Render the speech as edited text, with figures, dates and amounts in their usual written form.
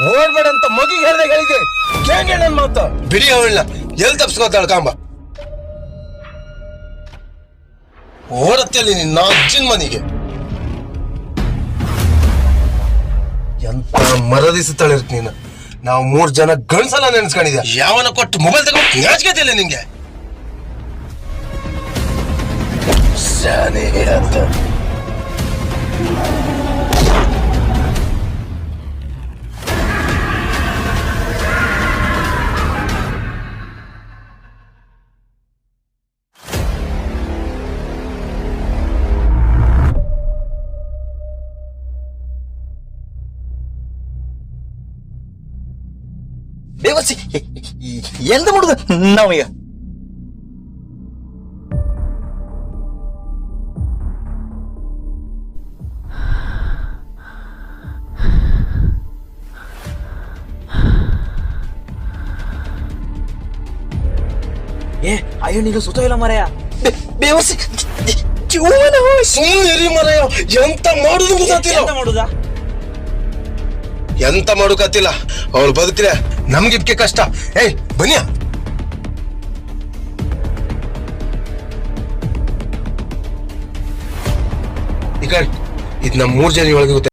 ಓಡ್ಬೇಡ ಅಂತ ಮಗಿಗೆ ಹೇಳ್ದಾಗ ಹೇಳಿದೆ. ಕೇಂಗೆ ನನ್ ಮಾತು ಬಿಡಿ ಅವಳನ್ನ ಎಲ್ಲಿ ತಪ್ಸ್ಕೊತಾಳ ಕಾಂಬ. ಓಡತ್ತಲ್ಲಿ ನಿನ್ನ ಅಜ್ಜಿನ ಮನೆಗೆ. ಎಂತ ಮರದಿಸುತ್ತಾಳೆ ನೀನು. ನಾವು 3 ಜನ ಗಂಡ್ಸಲ ನೆನ್ಸ್ಕೊಂಡಿದ್ಯಾ. ಯಾವನ ಕೊಟ್ಟು ಮೊಬೈಲ್ ತಗೊಂಡು ನಾಚಿಕೆತಿಲ್ಲ ನಿಂಗೆ. ಶಾನೆ ಅಂತ ಬೇವಸಿ ಎಂತ ಮಾಡುದು ನಾವೀಗ? ಅಯ್ಯೋ ನೀನು ಸುತ ಇಲ್ಲ ಮರೆಯ. ಬೇವಸಿ ಮರಯ ಎಂತ ಮಾಡುದು ಗೊತ್ತಿಲ್ಲ. ಮಾಡುದಾ? ಎಂತ ಮಾಡೋಕತ್ತಿಲ್ಲ. ಅವಳು ಬದುಕ್ರೆ ನಮ್ಗಿದ್ಕೆ ಕಷ್ಟ. ಏಯ್ ಬನ್ನಿಯ ಈ ಕಡೆ ಇದು ನಮ್ಮ 3 ಜನ ಒಳಗೆ